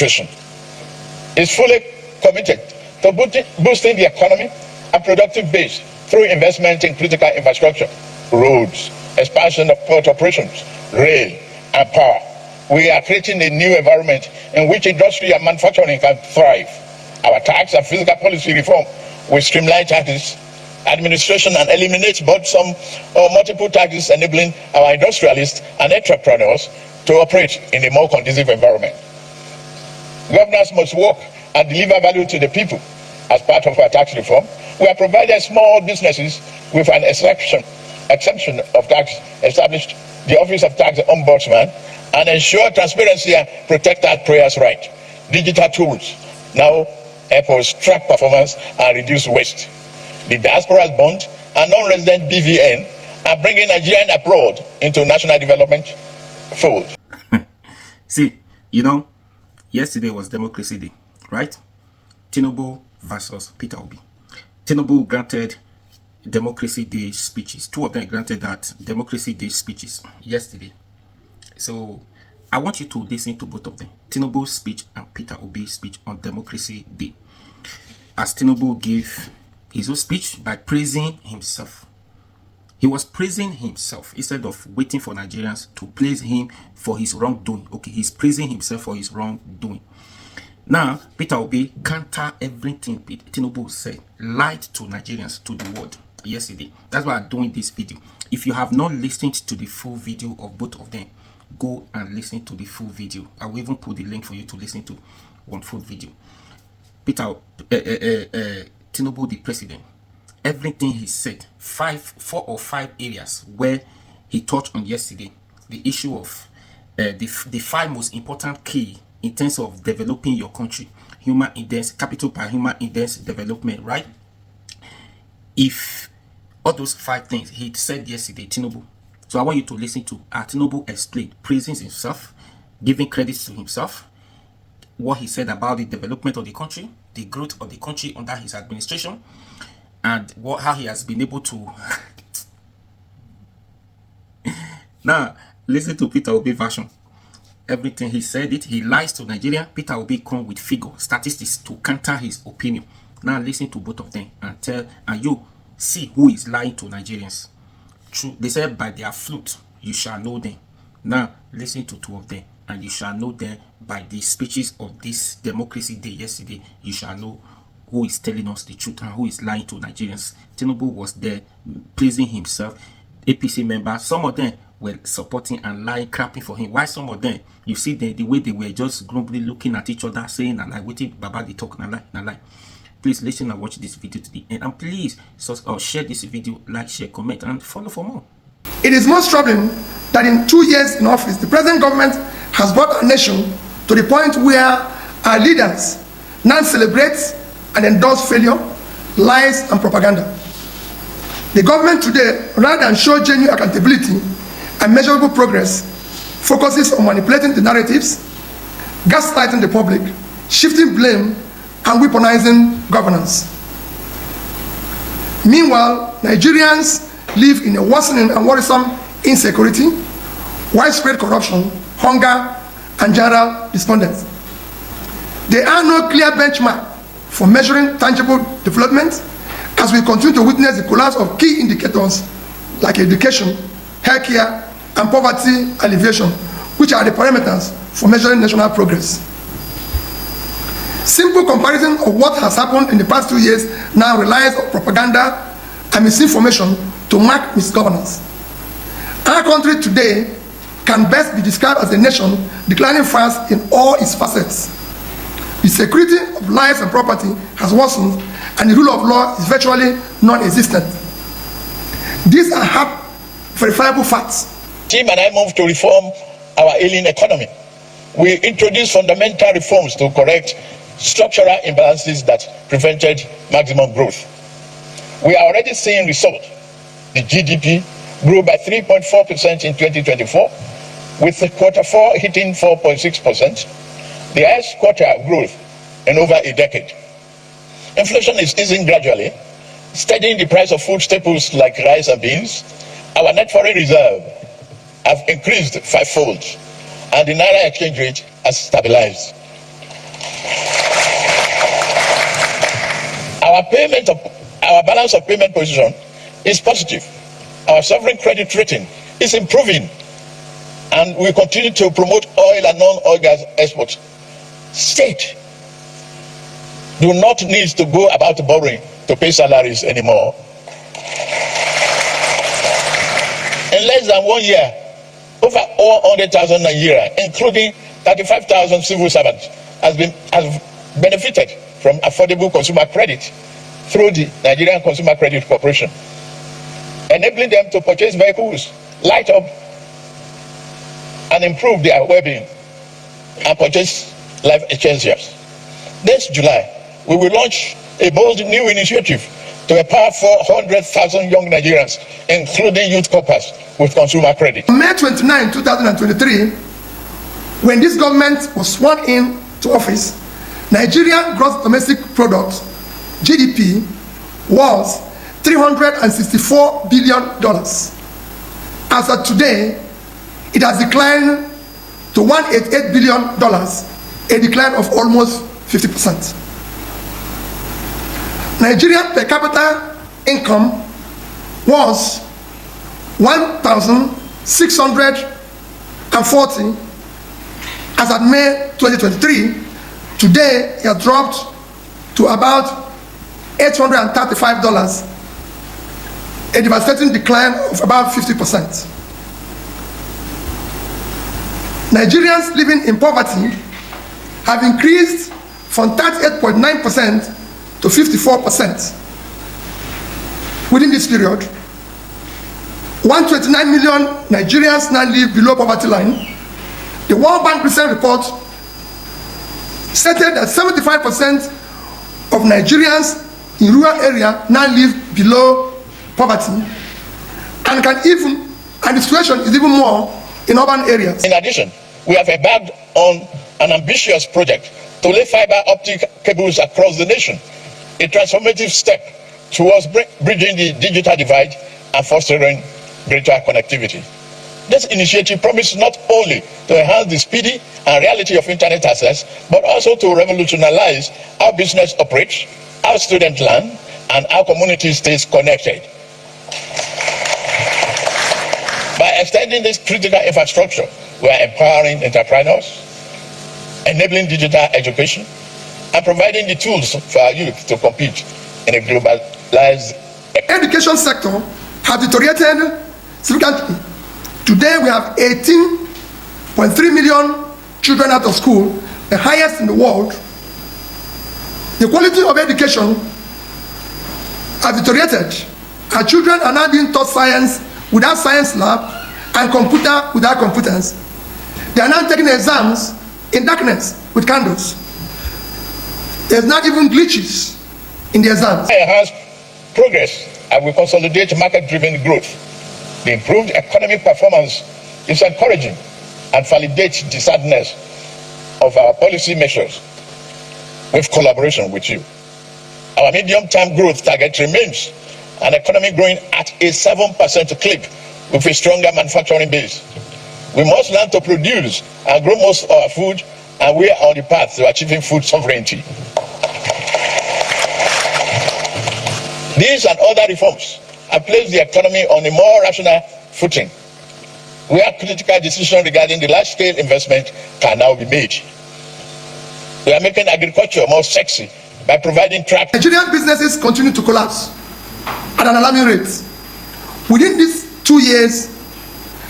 administration is fully committed to boosting the economy and productive base through investment in critical infrastructure, roads, expansion of port operations, rail, and power. We are creating a new environment in which industry and manufacturing can thrive. Our tax and fiscal policy reform will streamline taxes, administration, and eliminate both some or multiple taxes, enabling our industrialists and entrepreneurs to operate in a more conducive environment. Governors must work and deliver value to the people. As part of our tax reform, we have provided small businesses with an exemption of tax, established the Office of Tax Ombudsman, and ensure transparency and protect taxpayers' rights. Digital tools now help us track performance and reduce waste. The diaspora's bond and non-resident BVN are bringing Nigerian abroad into national development fold. See, yesterday was Democracy Day, right? Tinubu versus Peter Obi. Tinubu granted Democracy Day speeches. Two of them granted that Democracy Day speeches yesterday. So I want you to listen to both of them. Tinubu's speech and Peter Obi's speech on Democracy Day. As Tinubu gave his own speech by praising himself. He was praising himself instead of waiting for Nigerians to praise him for his wrongdoing. Okay, he's praising himself for his wrongdoing. Now, Peter Obi counter everything Tinubu said, lied to Nigerians, to the world yesterday. That's why I'm doing this video. If you have not listened to the full video of both of them, go and listen to the full video. I will even put the link for you to listen to one full video. Tinubu, the president, everything he said, 4 or 5 areas where he touched on yesterday, the issue of the 5 most important key in terms of developing your country, human index, capital per human index development, right? If all those 5 things he said yesterday, Tinubu. So I want you to listen to Tinubu explain, praising himself, giving credits to himself, what he said about the development of the country, the growth of the country under his administration, and how he has been able to. Now, listen to Peter Obi version. Everything he said he lies to Nigeria. Peter Obi come with figure, statistics to counter his opinion. Now listen to both of them and you see who is lying to Nigerians. True, they said by their fruit you shall know them. Now listen to 2 of them and you shall know them by the speeches of this Democracy Day yesterday. You shall know who is telling us the truth and who is lying to Nigerians. Tinubu was there praising himself. APC members, some of them were supporting and lying, crapping for him. Why some of them, you see the way they were just grumbly looking at each other, saying, "I like waiting, Baba they talk, na lie." Please listen and watch this video to the end, and please share this video, like, share, comment, and follow for more. It is most troubling that in 2 years in office, the present government has brought our nation to the point where our leaders now celebrate and endorse failure, lies, and propaganda. The government today, rather than show genuine accountability and measurable progress, focuses on manipulating the narratives, gaslighting the public, shifting blame, and weaponizing governance. Meanwhile, Nigerians live in a worsening and worrisome insecurity, widespread corruption, hunger, and general despondence. There are no clear benchmark for measuring tangible development as we continue to witness the collapse of key indicators like education, healthcare, and poverty alleviation, which are the parameters for measuring national progress. Simple comparison of what has happened in the past 2 years now relies on propaganda and misinformation to mark misgovernance. Our country today can best be described as a nation declining fast in all its facets. The security of lives and property has worsened, and the rule of law is virtually non-existent. These are hard, verifiable facts. Team and I moved to reform our ailing economy. We introduced fundamental reforms to correct structural imbalances that prevented maximum growth. We are already seeing results. The GDP grew by 3.4% in 2024, with Q4 hitting 4.6%, the highest quarter growth in over a decade. Inflation is easing gradually, steadying the price of food staples like rice and beans. Our net foreign reserve have increased 5-fold, and the naira exchange rate has stabilized. Our balance of payment position is positive. Our sovereign credit rating is improving, and we continue to promote oil and non-oil gas exports. State do not need to go about borrowing to pay salaries anymore. In less than 1 year, over 100,000 Nigeria, including 35,000 civil servants, have benefited from affordable consumer credit through the Nigerian Consumer Credit Corporation, enabling them to purchase vehicles, light up and improve their well-being, and purchase life essentials. This July, we will launch a bold new initiative to empower 400,000 young Nigerians, including youth corpers, with consumer credit. On May 29, 2023, when this government was sworn in to office, Nigeria gross domestic product, GDP, was $364 billion. As of today, it has declined to $188 billion, a decline of almost 50%. Nigeria per capita income was $1,640 as at May 2023. Today, it has dropped to about $835, a devastating decline of about 50%. Nigerians living in poverty have increased from 38.9% to 54%. Within this period, 129 million Nigerians now live below poverty line. The World Bank recent report stated that 75% of Nigerians in rural areas now live below poverty, and the situation is even more in urban areas. In addition, we have embarked on an ambitious project to lay fiber optic cables across the nation, a transformative step towards bridging the digital divide and fostering greater connectivity. This initiative promises not only to enhance the speedy and reality of internet access, but also to revolutionize how business operates, how students learn, and how community stays connected. By extending this critical infrastructure, we are empowering entrepreneurs, enabling digital education, and providing the tools for our youth to compete in a globalized education sector has deteriorated significantly. Today we have 18.3 million children out of school, the highest in the world. The quality of education has deteriorated. Our children are now being taught science without science lab and computer without computers. They are now taking exams in darkness with candles. There's not even glitches in the exams. Enhance progress and we consolidate market-driven growth. The improved economic performance is encouraging and validates the soundness of our policy measures with collaboration with you. Our medium-term growth target remains an economy growing at a 7% clip with a stronger manufacturing base. We must learn to produce and grow most of our food, and we are on the path to achieving food sovereignty. These and other reforms have placed the economy on a more rational footing, where critical decisions regarding the large-scale investment can now be made. We are making agriculture more sexy by providing tracks. Nigerian businesses continue to collapse at an alarming rate. Within these 2 years,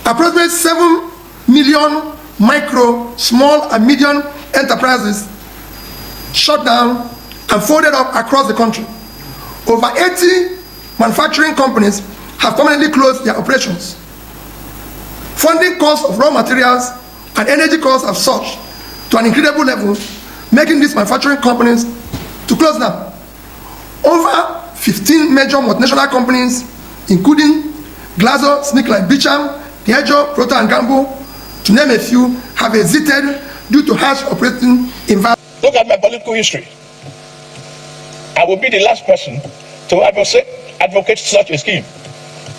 approximately 7 million micro, small, and medium enterprises shut down and folded up across the country. Over 80 manufacturing companies have permanently closed their operations. Funding costs of raw materials and energy costs have surged to an incredible level, making these manufacturing companies to close down. Over 15 major multinational companies, including GlaxoSmithKline, Beecham, Diageo, Procter & Gamble, to name a few, have exited due to harsh operating environment. Look at my political history. I will be the last person to advocate such a scheme.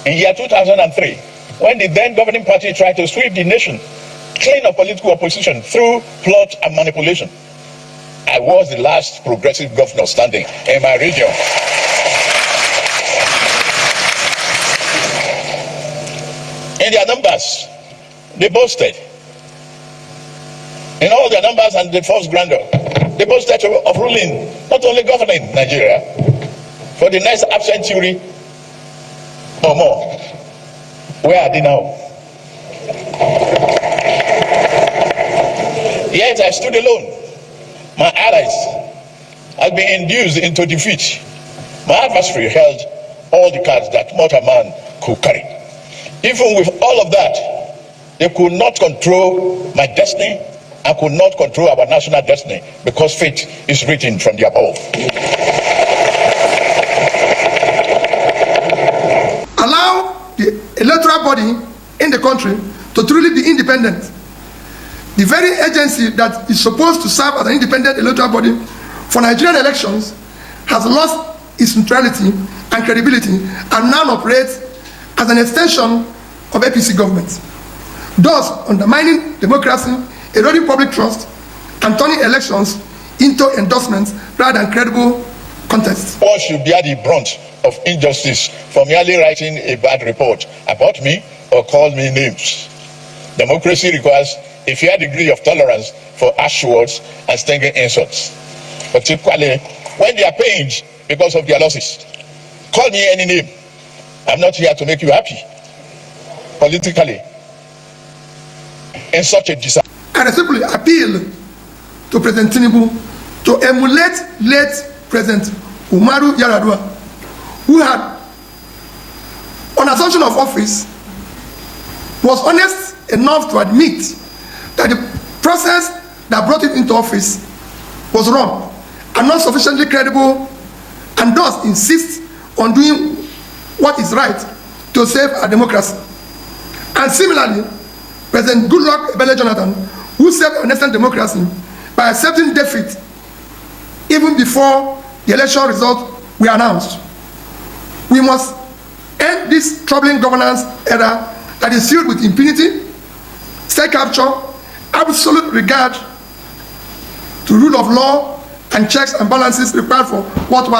In year 2003, when the then governing party tried to sweep the nation clean of political opposition through plot and manipulation, I was the last progressive governor standing in my region. In their numbers, they boasted. In all their numbers and the first grandeur, they boasted of ruling, not only governing Nigeria, for the next half century or more. Where are they now? Yet I stood alone. My allies had been induced into defeat. My adversary held all the cards that mortal man could carry. Even with all of that, they could not control my destiny and could not control our national destiny, because fate is written from the above. Allow the electoral body in the country to truly be independent. The very agency that is supposed to serve as an independent electoral body for Nigerian elections has lost its neutrality and credibility and now operates as an extension of APC government, thus undermining democracy, eroding public trust, and turning elections into endorsements rather than credible contests. All should bear the brunt of injustice for merely writing a bad report about me or call me names. Democracy requires a fair degree of tolerance for harsh words and stinging insults, particularly when they are pained because of their losses. Call me any name. I'm not here to make you happy politically in such a disaster. I simply appeal to President Tinubu to emulate late President Umaru Yar'Adua, who had, on assumption of office, was honest enough to admit that the process that brought him into office was wrong and not sufficiently credible, and thus insist on doing what is right to save our democracy. And similarly, President Goodluck Ebele Jonathan, who saved our national democracy by accepting defeat even before the election results were announced. We must end this troubling governance era that is filled with impunity, state capture, absolute regard to rule of law, and checks and balances required for what was